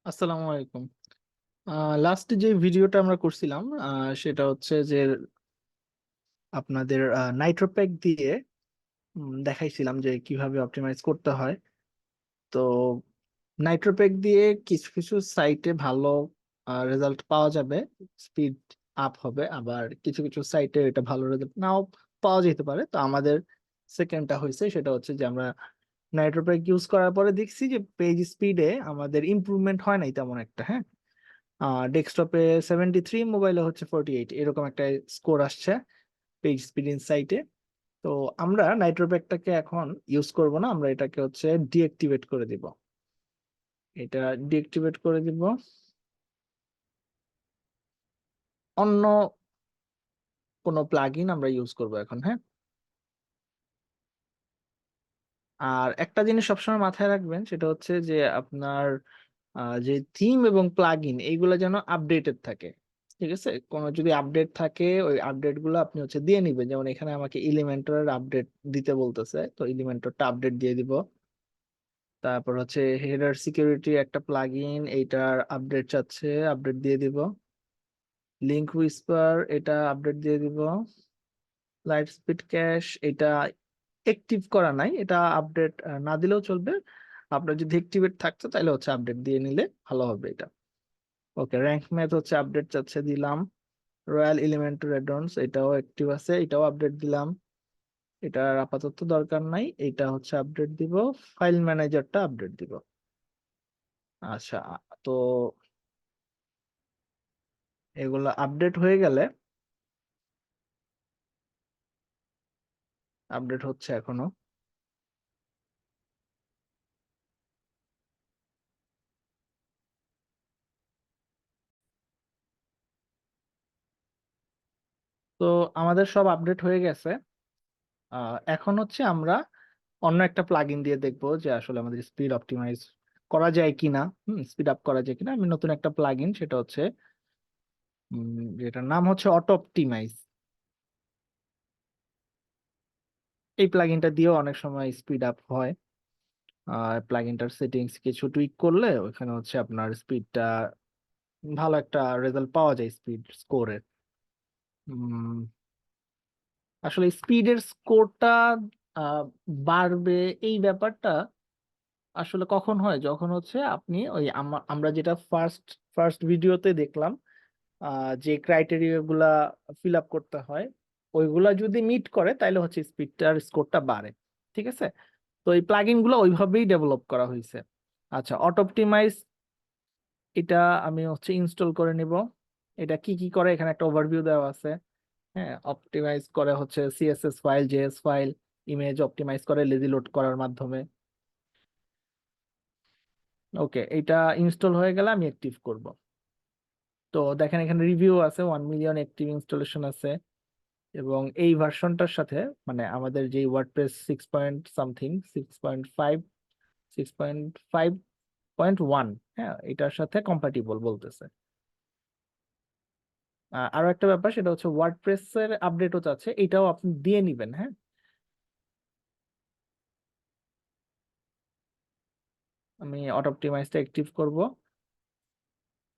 আসসালামু আলাইকুম। লাস্ট যে ভিডিওটা আমরা করছিলাম সেটা হচ্ছে যে আপনাদের নাইট্রোপ্যাক দিয়ে দেখাইছিলাম যে কিভাবে অপটিমাইজ করতে হয়। তো নাইট্রোপ্যাক দিয়ে কিছু কিছু সাইটে ভালো রেজাল্ট পাওয়া যাবে, স্পিড আপ হবে, আবার কিছু কিছু সাইটে এটা ভালো রেজাল্ট নাও পাওয়া যেতে পারে। তো আমাদের সেকেন্ডটা হয়েছে সেটা হচ্ছে যে আমরা নাইট্রোপ্যাক ইউজ করার পরে দেখছি যে পেজ স্পিডে আমাদের ইমপ্রুভমেন্ট হয় নাই তেমন একটা। হ্যাঁ, ডেস্কটপে 73, মোবাইলে হচ্ছে 48, এরকম একটা স্কোর আসছে পেজ স্পিড ইনসাইটে। তো আমরা নাইট্রোপ্যাকটাকে এখন ইউজ করব না, আমরা এটাকে হচ্ছে ডিঅ্যাক্টিভেট করে দিব। এটা ডিঅ্যাক্টিভেট করে দিব, অন্য কোনো প্লাগইন আমরা ইউজ করব এখন। হ্যাঁ, আর একটা জিনিস সবসময় মাথায় রাখবেন, সেটা হচ্ছে যে আপনার যে থিম এবং প্লাগইন এইগুলো যেন আপডেটেড থাকে। ঠিক আছে, কোনো যদি আপডেট থাকে ওই আপডেট গুলো আপনি হচ্ছে দিয়ে নিবেন। যেমন এখানে আমাকে এলিমেন্টরের আপডেট দিতে বলতেছে, তো এলিমেন্টরটা আপডেট দিয়ে দিব। তারপর হচ্ছে হেডার সিকিউরিটি একটা প্লাগইন, এইটার আপডেট চাচ্ছে, আপডেট দিয়ে দিব। লিঙ্ক হুইসপার, এটা আপডেট দিয়ে দিব। লাইট স্পিড ক্যাশ, এটা অ্যাক্টিভ করা নাই, এটা আপডেট না দিলেও চলবে। আপনার যদি অ্যাক্টিভেট থাকতো তাহলে হচ্ছে আপডেট দিয়ে নিলে ভালো হবে এটা। ওকে, র্যাঙ্ক ম্যাথ হচ্ছে আপডেট চাচ্ছে, দিলাম। রয়্যাল এলিমেন্টারি অ্যাডন্স, এটাও অ্যাক্টিভ আছে, এটাও আপডেট দিলাম। এটার আপাতত দরকার নাই, এটা হচ্ছে আপডেট দিব। ফাইল ম্যানেজারটা আপডেট দিব। আচ্ছা, তো এগুলো আপডেট হয়ে গেলে, আপডেট হচ্ছে এখনো। তো আমাদের সব আপডেট হয়ে গেছে। এখন হচ্ছে আমরা অন্য একটা প্লাগইন দিয়ে দেখবো যে আসলে আমাদের স্পিড অপটিমাইজ করা যায় কিনা, স্পিড আপ করা যায় কিনা। আমি নতুন একটা প্লাগইন, সেটা হচ্ছে যেটার নাম হচ্ছে অটো অপটিমাইজ। এই প্লাগইনটা দিয়েও অনেক সময় স্পিড আপ হয়। প্লাগইনটার সেটিংস কিছু টুইক করলে ওখানে হচ্ছে আপনার স্পিডটা ভালো একটা রেজাল্ট পাওয়া যায় স্পিড স্কোরের। আসলে স্পিডের স্কোরটা বাড়বে, এই ব্যাপারটা আসলে কখন হয়, যখন হচ্ছে আপনি ওই আমরা যেটা ফার্স্ট ফার্স্ট ভিডিওতে দেখলাম, যে ক্রাইটেরিয়া গুলা ফিল আপ করতে হয় ওইগুলা যদি মিট করে তাহলে হচ্ছে স্পিডটার স্কোরটা বাড়ে। ঠিক আছে, তো এই প্লাগইন গুলো ওইভাবেই ডেভেলপ করা হয়েছে। আচ্ছা, অটো অপটিমাইজ, এটা আমি হচ্ছে ইনস্টল করে নিব। এটা কি কি করে এখানে একটা ওভারভিউ দেওয়া আছে। হ্যাঁ, অপটিমাইজ করে হচ্ছে CSS file, JS file, image optimize করে লেজি লোড করার মাধ্যমে। ওকে, এটা ইনস্টল হয়ে গেলে আমি অ্যাক্টিভ করব। তো দেখেন এখানে রিভিউ আছে, 1 মিলিয়ন অ্যাক্টিভ ইনস্টলেশন আছে। এবং এই ভার্সনটার সাথে, মানে আমাদের যে ওয়ার্ডপ্রেস 6 পয়েন্ট সামথিং, 6.5, 6.5.1, হ্যাঁ এটার সাথে কম্পাটিবল বলতেছে। আরো একটা ব্যাপার, সেটা হচ্ছে ওয়ার্ডপ্রেস এর আপডেটও চাচ্ছে, এটাও আপনি দিয়ে নিবেন। হ্যাঁ, আমি অটো অপটিমাইজটা অ্যাক্টিভ করব।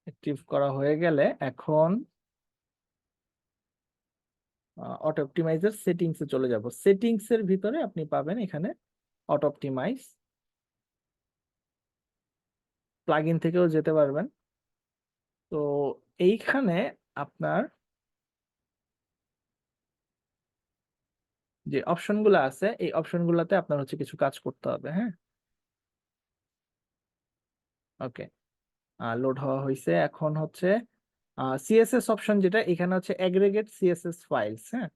অ্যাক্টিভ করা হয়ে গেলে এখন অটো অপটিমাইজের সেটিংস এ চলে যাব। সেটিংস এর ভিতরে আপনি পাবেন এখানে অটো অপটিমাইজ, প্লাগইন থেকেও যেতে পারবেন। তো এইখানে আপনার যে অপশনগুলো আছে এই অপশনগুলোতে আপনার হচ্ছে কিছু কাজ করতে হবে। হ্যাঁ, ওকে, লোড হওয়া হয়েছে। এখন হচ্ছে সিএসএস অপশন, যেটা এখানে হচ্ছে অ্যাগ্রিগেট সিএসএস ফাইলস। হ্যাঁ,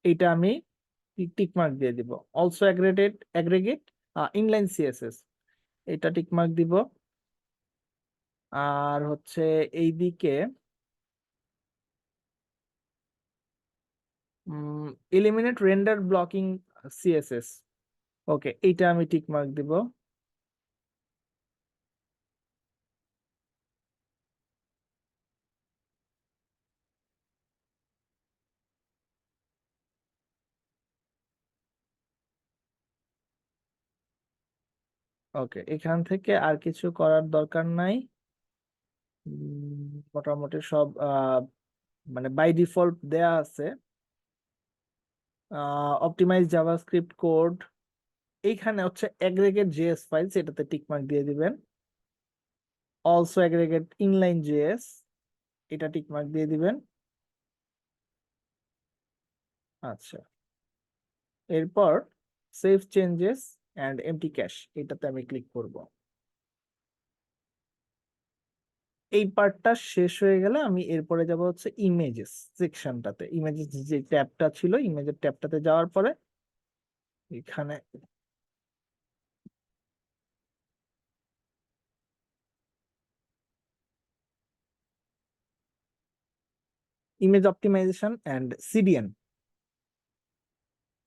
এটা আমি টিক মার্ক দিয়ে দিব। Also aggregate aggregate inline CSS, এটা টিক মার্ক দিব। আর হচ্ছে এইদিকে এলিমিনেট রেন্ডার ব্লকিং সিএসএস, ওকে, এইটা আমি টিক মার্ক দিব। ওকে, এখান থেকে আর কিছু করার দরকার নাই। মোটামুটি সব মানে বাই ডিফল্ট দেয়া আছে। অপটিমাইজ জাভাস্ক্রিপ্ট কোড, এইখানে হচ্ছে অ্যাগ্রিগেট জেএস ফাইলস, এটাতে টিক মার্ক দিয়ে দিবেন। অলসো অ্যাগ্রিগেট ইনলাইন জেএস, এটা টিক মার্ক দিয়ে দিবেন। আচ্ছা, এরপর save changes and empty cache, এটাতে আমি ক্লিক করব। এই পার্টটা শেষ হয়ে গেলে আমি এরপরে যাব হচ্ছে ইমেজেস সেকশনটাতে। ইমেজেস যে ট্যাবটা ছিল, ইমেজের ট্যাবটাতে যাওয়ার পরে এখানে ইমেজ অপটিমাইজেশন এন্ড সিডিএন,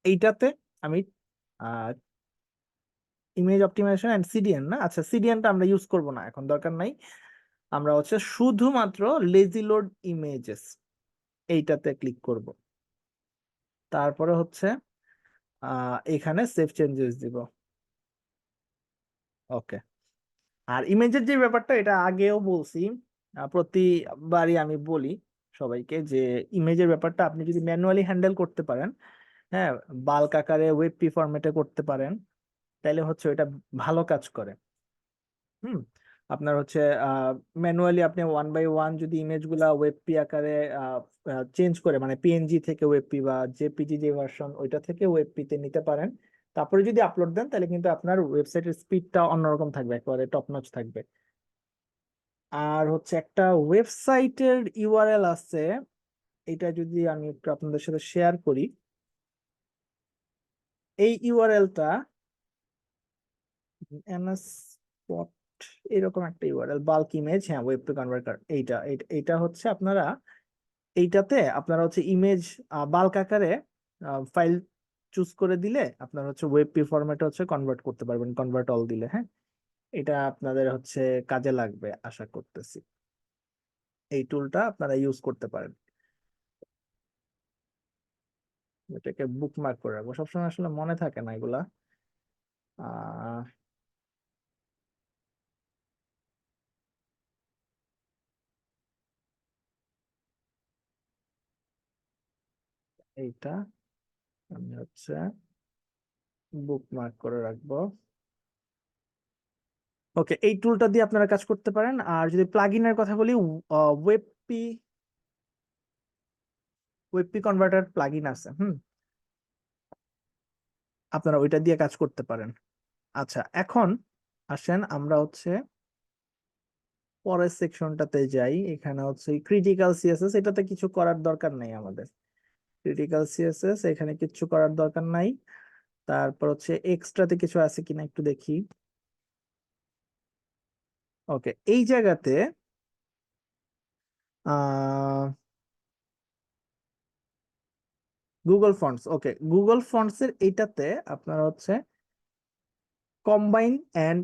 এইটাতে আমি ইমেজ অপটিমাইজেশন এন্ড সিডিএন না, আচ্ছা সিডিএনটা আমরা ইউজ করব না এখন, দরকার নাই। আমরা হচ্ছে শুধুমাত্র লেজি লোড ইমেজেস এইটাতে ক্লিক করব। তারপরে হচ্ছে এখানে সেভ চেঞ্জেস দিব। ওকে। আর ইমেজের যে ব্যাপারটা, এটা আগেও বলছি, প্রতিবারই আমি বলি সবাইকে যে ইমেজের ব্যাপারটা আপনি যদি ম্যানুয়ালি হ্যান্ডেল করতে পারেন, হ্যাঁ, বাল্ক আকারে ওয়েবপি ফরম্যাটে করতে পারেন, তাহলে হচ্ছে এটা ভালো কাজ করে। হুম। আপনার হচ্ছে ম্যানুয়ালি আপনি ওয়ান বাই ওয়ান যদি ইমেজ গুলা ওয়েবপি আকারে চেঞ্জ করে, মানে পিএনজি থেকে ওয়েবপি বা জেপিজি যে ভার্সন ওইটা থেকে ওয়েবপি তে নিতে পারেন, তারপরে যদি আপলোড দেন তাহলে কিন্তু আপনার ওয়েবসাইটের স্পিডটা অন্যরকম থাকবে, একেবারে টপ নচ থাকবে। আর হচ্ছে একটা ওয়েবসাইটের ইউআরএল আছে, এটা যদি আমি একটু আপনাদের সাথে শেয়ার করি। এই ইউআরএলটা এনএস এরকম একটা ইউআরএল, বাল্ক ইমেজ, হ্যাঁ, ওয়েব টু কনভার্টার, এইটা হচ্ছে আপনারা এইটাতে আপনারা হচ্ছে ইমেজ বাল্ক আকারে ফাইল চুজ করে দিলে আপনার হচ্ছে ওয়েবপি ফরম্যাটে হচ্ছে কনভার্ট করতে পারবেন, কনভার্ট অল দিলে। হ্যাঁ, এটা আপনাদের হচ্ছে কাজে লাগবে আশা করতেছি, এই টুলটা আপনারা ইউজ করতে পারেন। এটাকে বুকমার্ক করে রাখবো, সবসময় আসলে মনে থাকে না এগুলা। আহ এইটা আমি হচ্ছে বুকমার্ক করে রাখবো। ওকে, এই টুলটা দিয়ে আপনারা কাজ করতে পারেন। আর যদি প্লাগইনের কথা বলি, ওয়েবপি ওয়েবপি কনভার্টার প্লাগইন আছে, আপনারা ওইটা দিয়ে কাজ করতে পারেন। আচ্ছা, এখন আসেন আমরা হচ্ছে পরের সেকশনটাতে যাই। এখানে হচ্ছে ক্রিটিক্যাল সিএসএস, এটাতে কিছু করার দরকার নাই আমাদের। ক্রিটিক্যাল সিএসএস এখানে কিছু করার দরকার নাই। তারপর হচ্ছে এক্সট্রাতে কিছু আছে কিনা একটু দেখি। ওকে, এই জায়গাতে আহ গুগল ফন্টস, ওকে, গুগল ফন্টস এর এইটাতে আপনার হচ্ছে combine and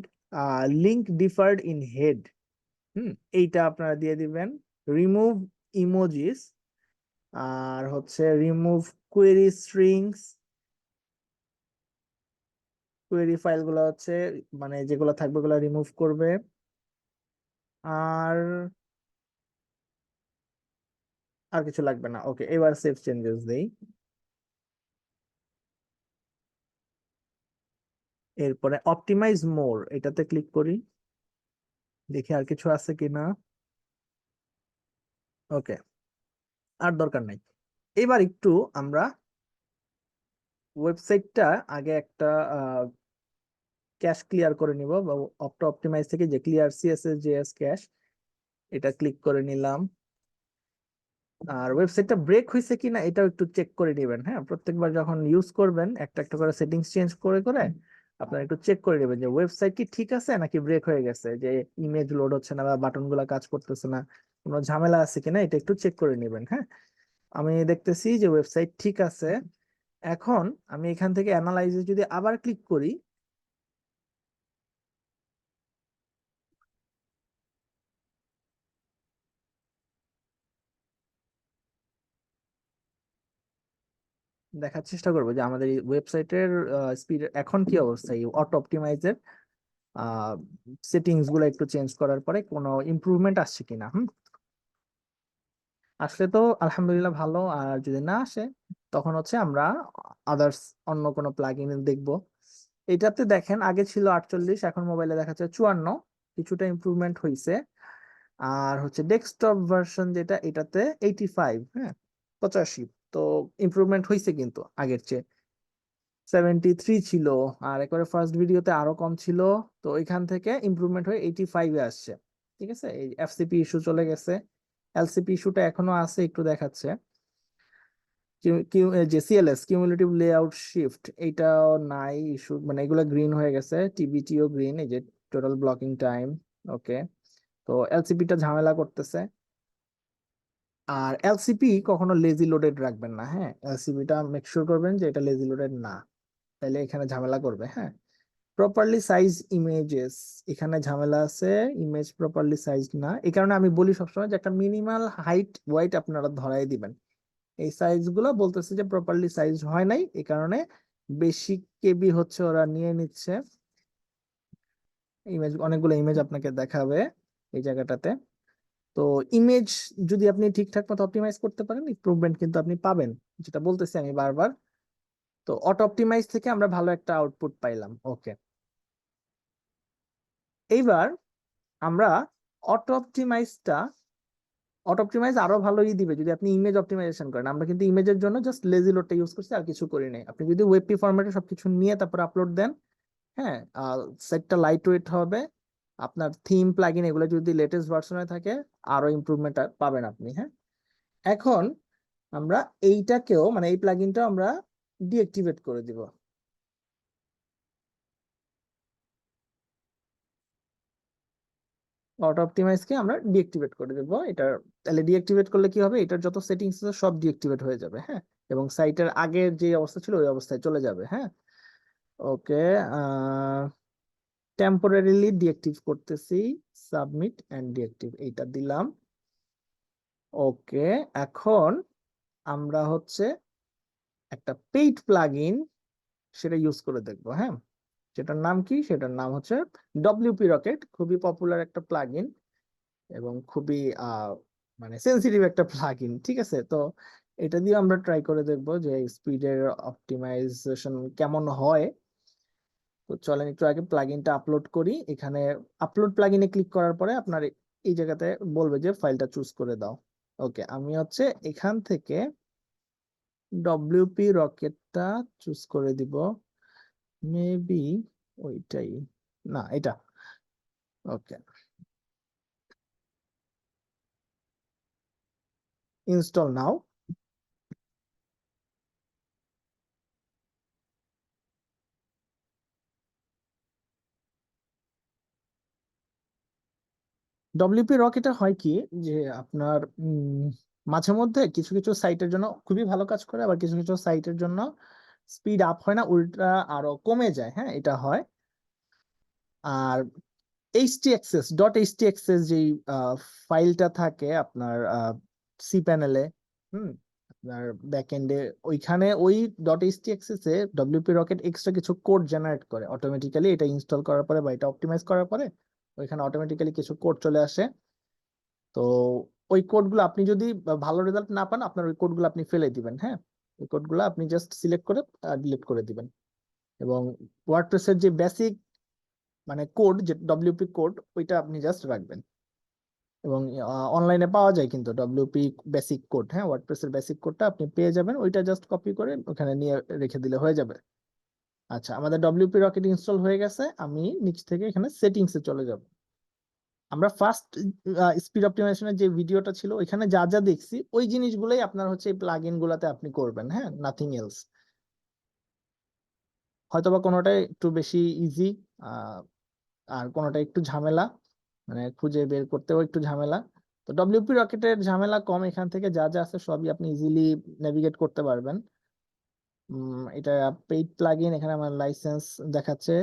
link deferred in head, এইটা আপনারা দিয়ে দিবেন। রিমুভ ইমোজিস, আর হচ্ছে রিমুভ কোয়েরি স্ট্রিংস, কোয়েরি ফাইলগুলো হচ্ছে মানে যেগুলো থাকবে ওগুলো রিমুভ করবে। আর আর কিছু লাগবে না। ওকে, এবার সেভ চেঞ্জেস দেই। এরপরে অপটিমাইজ মোর, এটাতে ক্লিক করি, দেখি আর কিছু আছে কিনা। ওকে, আর দরকার নাই। এবার একটু আমরা ওয়েবসাইটটা আগে একটা ক্যাশ ক্লিয়ার করে নিব, বা অপটো অপটিমাইজ থেকে যে ক্লিয়ার সিএসএস জেএস ক্যাশ, এটা ক্লিক করে নিলাম। আর ওয়েবসাইটটা ব্রেক হয়েছে কিনা এটাও একটু চেক করে নেবেন। হ্যাঁ, প্রত্যেকবার যখন ইউজ করবেন একটা একটা করে সেটিংস চেঞ্জ করে করে আপনারা একটু চেক করে নেবেন যে ওয়েবসাইট কি ঠিক আছে নাকি ব্রেক হয়ে গেছে, যে ইমেজ লোড হচ্ছে না বা বাটন গুলা কাজ করতেছে না, কোনো ঝামেলা আছে কিনা এটা একটু চেক করে নেবেন। হ্যাঁ, আমি দেখতেছি যে ওয়েবসাইট ঠিক আছে। এখন আমি এখান থেকে অ্যানালাইজে যদি আবার ক্লিক করি, দেখার চেষ্টা করবো যে আমাদের ওয়েবসাইটের স্পিড এখন কি অবস্থা এই অটো অপটিমাইজের। সেটিংস গুলো একটু চেঞ্জ করার পরে কোনো ইমপ্রুভমেন্ট আসছে কিনা। আসলে তো আলহামদুলিল্লাহ ভালো, আর যদি না আসে তখন হচ্ছে আমরা আদার্স অন্য কোনো প্লাগইন দেখবো। এটাতে দেখেন আগে ছিল 48, এখন মোবাইলে দেখাচ্ছে 54, কিছুটা ইমপ্রুভমেন্ট হয়েছে। আর হচ্ছে ডেস্কটপ ভার্সন যেটা, এটাতে 85, হ্যাঁ 85। তো ইমপ্রুভমেন্ট হয়েছে কিন্তু আগের চেয়ে। 73 ছিল, আর একবারে ফার্স্ট ভিডিওতে আরো কম ছিল। তো এখান থেকে ইমপ্রুভমেন্ট হয়ে 85-এ আসছে। ঠিক আছে, এই এফসিপি ইস্যু চলে গেছে, এলসিপি ইস্যুটা এখনো আছে একটু দেখাচ্ছে। যে সিএলএস কিউমুলেটিভ লেআউট শিফট, এইটাও নাই ইস্যু, মানে এগুলো গ্রিন হয়ে গেছে। টিবিটিও গ্রিন, এই যে টোটাল ব্লকিং টাইম। ওকে, তো এলসিপিটা ঝামেলা করতেছে। আর এলসিপি কখনো লেজি লোডেড রাখবেন না, হ্যাঁ এলসিপিটা মেক শিওর করবেন যে এটা লেজি লোডেড না, তাহলে এখানে ঝামেলা করবে। হ্যাঁ, প্রপারলি সাইজ ইমেজেস, এখানে ঝামেলা আছে, ইমেজ প্রপারলি সাইজ না। এই কারণে আমি বলি সবসময় যে একটা মিনিমাল হাইট ওয়াইট আপনারা ধরাই দিবেন। এই সাইজ গুলো বলতেছে যে প্রপারলি সাইজ হয় নাই, এই কারণে বেশি কেবি হচ্ছে ওরা নিয়ে নিচ্ছে। ইমেজ, অনেকগুলো ইমেজ আপনাকে দেখাবে এই জায়গাটাতে। তো ইমেজ যদি আপনি ঠিকঠাক মতো অপটিমাইজ করতে পারেন, ইমপ্রুভমেন্ট কিন্তু আপনি পাবেন, যেটা বলতেছি আমি বারবার। তো অটো অপটিমাইজ থেকে আমরা ভালো একটা আউটপুট পাইলাম। ওকে, এইবার আমরা অটো অপটিমাইজটা, অটো অপটিমাইজ আরো ভালোই দিবে যদি আপনি ইমেজ অপটিমাইজেশন করেন। আমরা কিন্তু ইমেজের জন্য জাস্ট লেজি লোডটা ইউজ করছি, আর কিছু করি নাই। আপনি যদি ওয়েবপি ফরম্যাটে সবকিছু নিয়ে তারপর আপলোড দেন, হ্যাঁ সেটটা লাইট ওয়েট হবে, আপনার থিম প্লাগইন এগুলো যদি লেটেস্ট ভার্সনে থাকে, আরো ইমপ্রুভমেন্ট পাবেন আপনি। হ্যাঁ, এখন আমরা এইটাকেও, মানে এই প্লাগইনটাও আমরা ডিঅ্যাক্টিভেট করে দিব। অটো অপটিমাইজ কে আমরা ডিঅ্যাক্টিভেট করে দেবো এটা। তাহলে ডিঅ্যাক্টিভেট করলে কি হবে, এটার যত সেটিংস আছে সব ডিঅ্যাক্টিভেট হয়ে যাবে। হ্যাঁ, এবং সাইটের আগের যে অবস্থা ছিল ওই অবস্থায় চলে যাবে। হ্যাঁ, ওকে, টেম্পোরারিলি ডিঅ্যাক্টিভ করতেছি, সাবমিট এন্ড ডিঅ্যাক্টিভ এইটা দিলাম। ওকে, এখন আমরা হচ্ছে একটা পেইড প্লাগইন সেটা ইউজ করে দেখবো। হ্যাঁ, সেটার নাম কি, সেটার নাম হচ্ছে ডব্লিউপি রকেট। খুবই পপুলার একটা প্লাগইন এবং খুবই মানে সেন্সিটিভ একটা প্লাগইন। ঠিক আছে, তো এটা দিয়ে আমরা ট্রাই করে দেখবো যে স্পিডের অপটিমাইজেশন কেমন হয়। তো চলেন একটু আগে প্লাগইনটা আপলোড করি। এখানে আপলোড প্লাগইনে ক্লিক করার পরে আপনার এই জায়গাতে বলবে যে ফাইলটা চুজ করে দাও। ওকে, আমি হচ্ছে এখান থেকে ডব্লিউপি রকেটটা চুজ করে দিব, মেবি ওইটাই, না এটা। ওকে, ইনস্টল নাও। ডব্লিউপি রকেটে হয় কি, যে আপনার মাঝে মধ্যে কিছু কিছু সাইটের জন্য খুবই ভালো কাজ করে, আবার কিছু কিছু সাইটের জন্য স্পিড আপ হয় না, উল্টা আরো কমে যায়। হ্যাঁ, এটা হয়। আর htxs যেই ফাইলটা থাকে আপনার সি প্যানেলে, হুম আপনার ব্যাকএন্ডে, ওইখানে ওই .htxs এ ডব্লিউপি রকেট এক্সট্রা কিছু কোড জেনারেট করে অটোমেটিক্যালি। এটা ইনস্টল করার পরে বা এটা অপটিমাইজ করার পরে ওইখানে অটোমেটিক্যালি কিছু কোড চলে আসে। তো ওই কোডগুলো আপনি যদি ভালো রেজাল্ট না পান, আপনার ওই কোডগুলো আপনি ফেলে দিবেন। হ্যাঁ, ওই কোডগুলো আপনি জাস্ট সিলেক্ট করে ডিলিট করে দিবেন। এবং ওয়ার্ডপ্রেসের যে বেসিক মানে কোড, যে ডব্লিউপি কোড, ওইটা আপনি জাস্ট রাখবেন। এবং অনলাইনে পাওয়া যায় কিন্তু ডব্লিউপি বেসিক কোড। হ্যাঁ, ওয়ার্ডপ্রেসের বেসিক কোডটা আপনি পেয়ে যাবেন, ওইটা জাস্ট কপি করে ওখানে নিয়ে রেখে দিলে হয়ে যাবে। আচ্ছা, আমাদের ডব্লিউপি রকেট ইনস্টল হয়ে গেছে। আমি নিচ থেকে এখানে সেটিংসে চলে যাব। আমরা ফার্স্ট স্পিড অপটিমাইজেশনের যে ভিডিওটা ছিল ওইখানে যা যা দেখছি ওই জিনিসগুলোই আপনার হচ্ছে এই প্লাগইন গুলাতে আপনি করবেন। হ্যাঁ, নাথিং এলস। হয়তোবা কোনোটা একটু বেশি ইজি, আর কোনোটা একটু ঝামেলা, মানে খুঁজে বের করতেও একটু ঝামেলা। তো ডব্লিউপি রকেটের ঝামেলা কম, এখান থেকে যা যা আছে সবই আপনি ইজিলি নেভিগেট করতে পারবেন। এটা পেইড প্লাগইন, এখানে আমার লাইসেন্স দেখাচ্ছে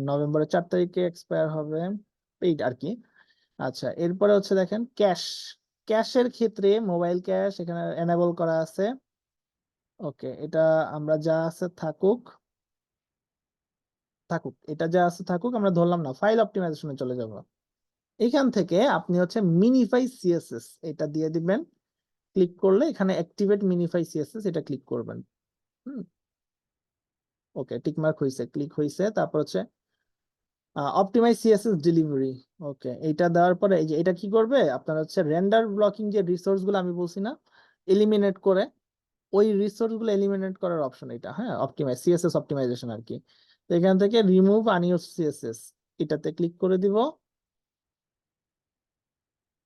নভেম্বরের 4 তারিখে এক্সপায়ার হবে, পেইড আর কি। আচ্ছা, এরপরে হচ্ছে দেখেন ক্যাশ, ক্যাশের ক্ষেত্রে মোবাইল ক্যাশ এখানে এনেবল করা আছে। ওকে, এটা আমরা যা আছে থাকুক। থাকুক, এটা যা আছে থাকুক, আমরা ধরলাম না, ফাইল অপটিমাইজেশনে চলে যাব। এখান থেকে আপনি হচ্ছে মিনিফাই সিএসএস এটা দিয়ে দিবেন। ক্লিক করলে এখানে অ্যাক্টিভেট মিনিফাই সিএসএস এটা ক্লিক করবেন। হুম, ওকে, টিকমার্ক হয়েছে, ক্লিক হয়েছে। তারপর হচ্ছে অপটিমাইজ সিএসএস ডেলিভারি। ওকে, এটা দেওয়ার পরে এই যে এটা কি করবে, আপনার হচ্ছে রেন্ডার ব্লকিং যে রিসোর্স গুলো আমি বলছি না, এলিমিনেট করে, ওই রিসোর্স গুলো এলিমিনেট করার অপশন এটা, হ্যাঁ, অপটিমাইজ সিএসএস অপটিমাইজেশন আর কি। তো এখান থেকে রিমুভ আনইউজড সিএসএস এটাতে ক্লিক করে দিব।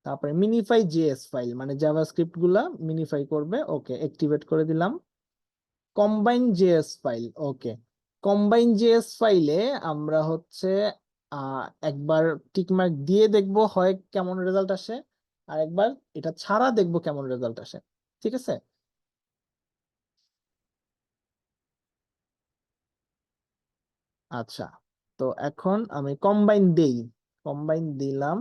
তারপরে মিনিফাই জেএস ফাইল মানে জাভাস্ক্রিপ্ট গুলা মিনিফাই করবে, ওকে, অ্যাক্টিভেট করে দিলাম। কম্বাইন জেএস ফাইল, ওকে, কম্বাইন জেএস ফাইলে আমরা হচ্ছে একবার টিকমার্ক দিয়ে দেখব হয় কেমন রেজাল্ট আসে, আর একবার এটা ছাড়া দেখব কেমন রেজাল্ট আসে। ঠিক আছে। আচ্ছা, তো এখন আমি কম্বাইন দেই, কম্বাইন দিলাম।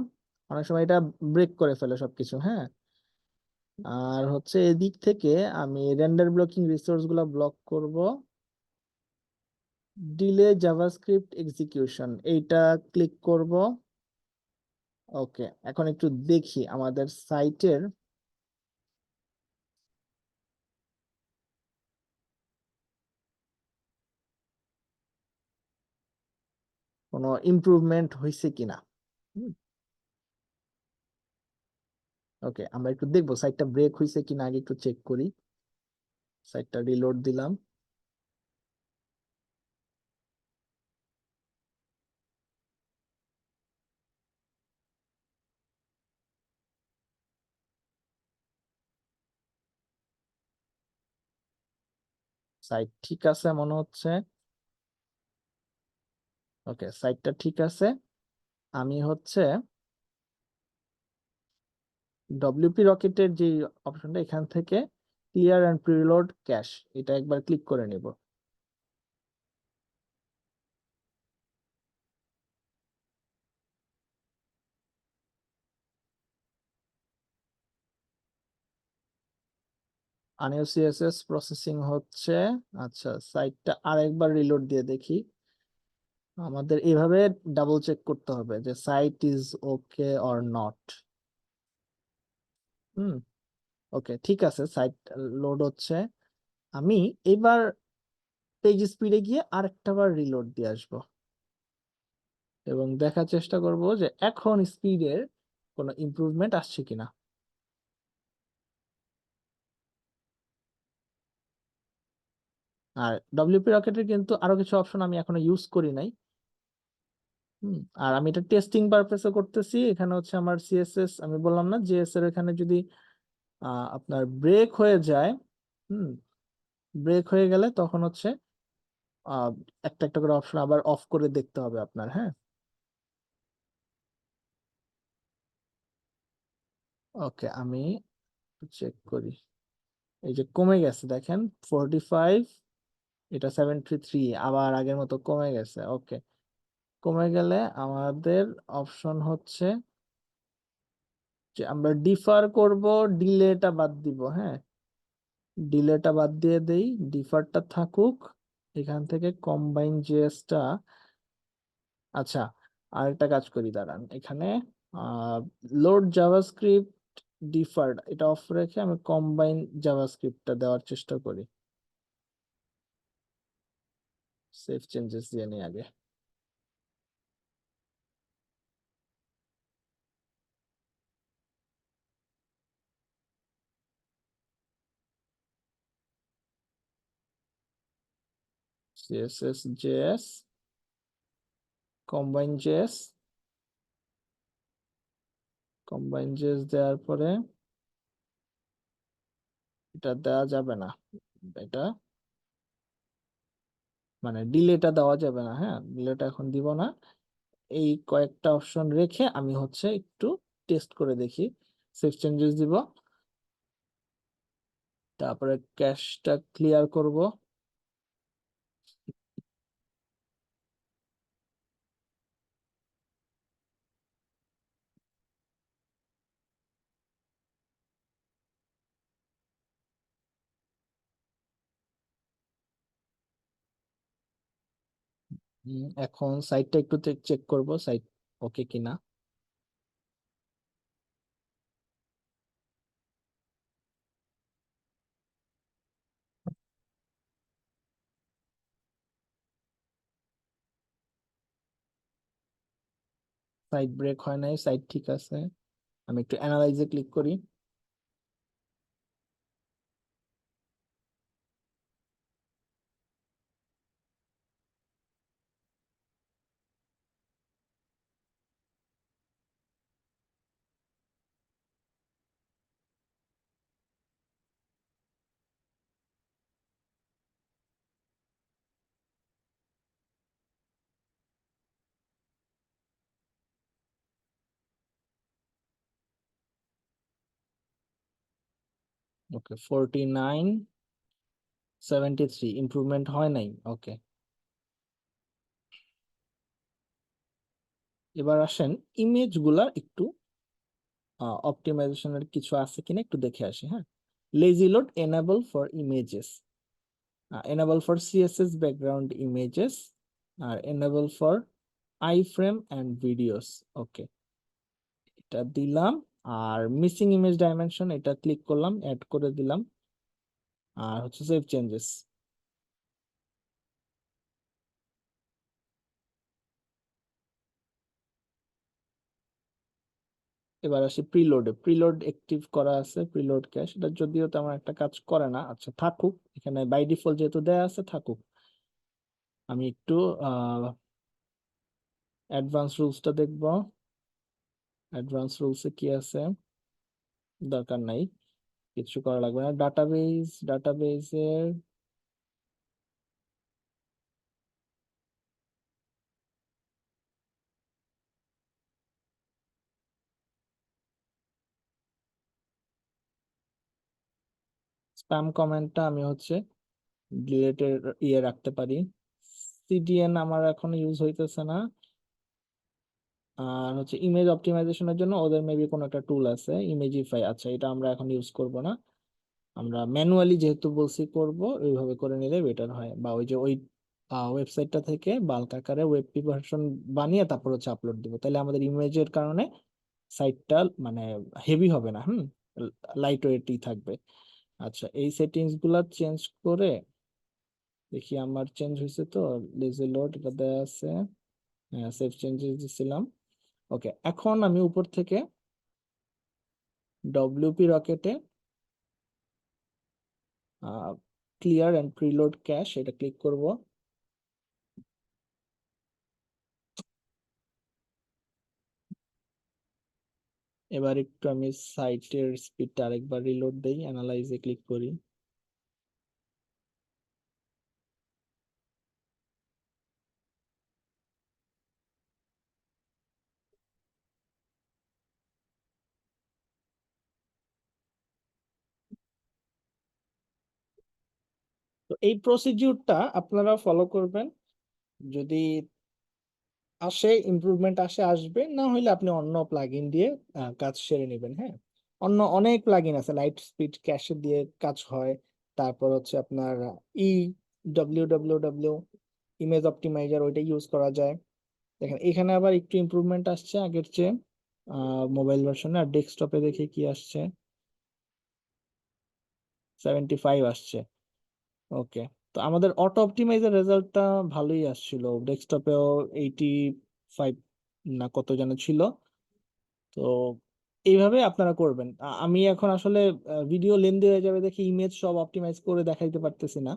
অনেক সময় এটা ব্রেক করে ফেলে সবকিছু, হ্যাঁ। আর হচ্ছে এদিক থেকে আমি রেন্ডার ব্লকিং রিসোর্স গুলা ব্লক করব। ডিলে জাভাস্ক্রিপ্ট এক্সিকিউশন এইটা ক্লিক করব। ওকে, এখন একটু দেখি আমাদের সাইটের কোনো ইমপ্রুভমেন্ট হয়েছে কিনা। ওকে, আমরা একটু দেখবো সাইটটা ব্রেক হয়েছে কিনা, আগে একটু চেক করি। সাইটটা রিলোড দিলাম। সাইট ঠিক আছে মনে হচ্ছে। ওকে, সাইটটা ঠিক আছে। আমি হচ্ছে ডব্লিউপি রকেটের যে অপশনটা, এখান থেকে ক্লিয়ার অ্যান্ড প্রিলোড ক্যাশ এটা একবার ক্লিক করে নিব। আনিও সিএসএস প্রসেসিং হচ্ছে। আচ্ছা, সাইটটা আরেকবার রিলোড দিয়ে দেখি। আমাদের এভাবে ডাবল চেক করতে হবে যে site is okay or not. Hmm, okay, ঠিক আছে, সাইট লোড হচ্ছে। আমি এবার পেজ স্পিডে গিয়ে আরেকটা বার রিলোড দিয়ে আসবো এবং দেখার চেষ্টা করব যে এখন স্পিডের কোনো ইমপ্রুভমেন্ট আসছে কিনা। আর ডব্লিউপি রকেটের কিন্তু আরো কিছু অপশন আমি এখনো ইউজ করি নাই। হুম, আর আমি এটা টেস্টিং পারপাসে করতেছি। এখানে হচ্ছে আমার সিএসএস আমি বললাম না, জেএস এর এখানে যদি আপনার ব্রেক হয়ে যায়, হুম, ব্রেক হয়ে গেলে তখন হচ্ছে আহ, একটা একটা করে অপশন আবার অফ করে দেখতে হবে আপনার, হ্যাঁ। ওকে, আমি চেক করি। এই যে কমে গেছে দেখেন, 45, এটা 73, আবার আগের মতো কমে গেছে। ওকে, কমে গেলে আমাদের অপশন হচ্ছে যে আমরা ডিফার করব, ডিলেটা বাদ দিব, হ্যাঁ, ডিলেটা বাদ দিয়ে দেই, ডিফারটা থাকুক। এখান থেকে কম্বাইন জেএসটা, আচ্ছা, আরেকটা কাজ করি দাঁড়ান, এখানে লোড জাভাস্ক্রিপ্ট ডিফার্ড এটা অফ রেখে আমি কম্বাইন জাভাস্ক্রিপ্টটা দেওয়ার চেষ্টা করি। সেভ চেঞ্জেস দিয়ে নিই আগে। CSS JS, combine JS, combine JS দেওয়ার পরে এটা দেওয়া যাবে না, এটা মানে ডিলেটা দেওয়া যাবে না, হ্যাঁ, ডিলেটা এখন দিব না। এই কয়েকটা অপশন রেখে আমি হচ্ছে একটু টেস্ট করে দেখি। সেভ চেঞ্জেস দিব, তারপরে ক্যাশটা ক্লিয়ার করব। এখন সাইটটা একটু চেক করব সাইট ওকে কিনা। সাইট ব্রেক হয় নাই, সাইট ঠিক আছে। আমি একটু অ্যানালাইজে ক্লিক করি। ওকে, 4973 ইমপ্রুভমেন্ট হয় নাই। ওকে, এবার আসেন ইমেজ গুলা একটু অপটিমাইজেশনের কিছু আছে কিনা একটু দেখে আসি। হ্যাঁ, lazy load enable for images, enable for CSS background images, আর enable for iframe and videos. Okay, এটা দিলাম। আর মিসিং ইমেজ ডাইমেনশন এটা ক্লিক করলাম, অ্যাড করে দিলাম। আর হচ্ছে সেভ চেঞ্জেস। এবার আসি প্রিলোডে। প্রিলোড অ্যাক্টিভ করা আছে, প্রিলোড ক্যাশ, এটা যদিও তেমন একটা কাজ করে না। আচ্ছা থাকুক, এখানে বাই ডিফল্ট যেহেতু দেয়া আছে থাকুক। আমি একটু অ্যাডভান্স রুলসটা দেখবো। অ্যাডভান্স রুলসে কি আছে, দরকার নাই, কিছু করা লাগবে না। ডাটাবেজ, ডাটাবেজের স্প্যাম কমেন্টটা আমি হচ্ছে ডিলেটের ইয়ে রাখতে পারি। সিডিএন আমার এখন ইউজ হইতেছে না। আর হচ্ছে ইমেজ অপটিমাইজেশনের জন্য ওদের মেবি কোনো একটা টুল আছে, ইমেজিফাই। আচ্ছা, এটা আমরা এখন ইউজ করব না, আমরা ম্যানুয়ালি যেহেতু বলছি করব, ওইভাবে করে নিলে বেটার হয়। বা ওই যে ওই ওয়েবসাইটটা থেকে বাল্ক আকারে ওয়েব ভার্সন বানিয়ে তারপর হচ্ছে আপলোড দিব, তাহলে আমাদের ইমেজের কারণে সাইটটা মানে হেভি হবে না। লাইট ওয়েটই থাকবে। আচ্ছা, এই সেটিংস গুলা চেঞ্জ করে দেখি আমার চেঞ্জ হয়েছে তো। লেজি লোড এটা দেয়া আছে, হ্যাঁ সেভ চেঞ্জেস দিছিলাম। ওকে, এখন আমি উপর থেকে ডব্লিউপি রকেটে ক্লিয়ার অ্যান্ড প্রিলোড ক্যাশ এটা ক্লিক করব। এবার একটু আমি সাইটের স্পিডটা আরেকবার রিলোড দেই, অ্যানালাইজে ক্লিক করি। তো এই প্রসিডিউরটা আপনারা ফলো করবেন। যদি আসে ইমপ্রুভমেন্ট আসবে, না হলে আপনি অন্য প্লাগইন দিয়ে কাজ সেরে নেবেন। হ্যাঁ, অন্য অনেক প্লাগইন আছে, লাইট স্পিড ক্যাশে দিয়ে কাজ হয়। তারপর হচ্ছে আপনার ই ডব্লিউ ইমেজ অপটিমাইজার, ওইটা ইউজ করা যায়। দেখেন এখানে আবার একটু ইমপ্রুভমেন্ট আসছে আগের চেয়ে মোবাইল ভার্সনে। আর ডেস্কটপে দেখি কি আসছে, 75 আসছে। ওকে, তো আমাদের অটো অপটিমাইজার রেজাল্টটা ভালোই আসছিল, ডেস্কটপেও 85 না কত যেন ছিল। তো এইভাবে আপনারা করবেন। আমি এখন আসলে ভিডিও লেন্দি হয়ে যাবে দেখে ইমেজ সব অপটিমাইজ করে দেখাইতে পারতেছি না।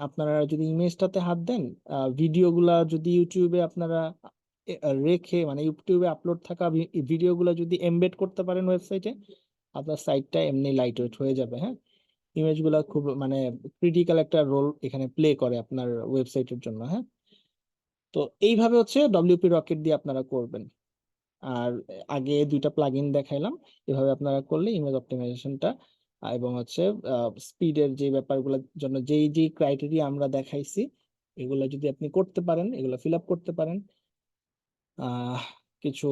আপনারা যদি ইমেজটাতে হাত দেন, ভিডিওগুলা যদি ইউটিউবে আপনারা রেখে মানে ইউটিউবে আপলোড থাকা ভিডিওগুলো যদি এমবেড করতে পারেন ওয়েবসাইটে, আপনার সাইটটা এমনি লাইট ওয়েট হয়ে যাবে। হ্যাঁ, ইমেজগুলা খুব মানে ক্রিটিক্যাল একটা রোল এখানে প্লে করে আপনার ওয়েবসাইটের জন্য। হ্যাঁ, তো এইভাবে হচ্ছে ডব্লিউপি রকেট দিয়ে আপনারা করবেন। আর আগে দুইটা প্লাগইন দেখাইলাম, এভাবে আপনারা করলে ইমেজ অপটিমাইজেশনটা এবং হচ্ছে স্পিডের যে ব্যাপারগুলোর জন্য যেই যেই ক্রাইটেরিয়া আমরা দেখাইছি, এগুলো যদি আপনি করতে পারেন, এগুলো ফিল আপ করতে পারেন। আহ কিছু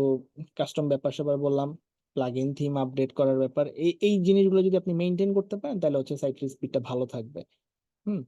কাস্টম ব্যাপার স্যাপার বললাম, প্লাগইন থিম আপডেট করার ব্যাপার, এই এই জিনিসগুলো যদি আপনি মেনটেন করতে পারেন তাহলে হচ্ছে সাইটের স্পিডটা ভালো থাকবে। হুম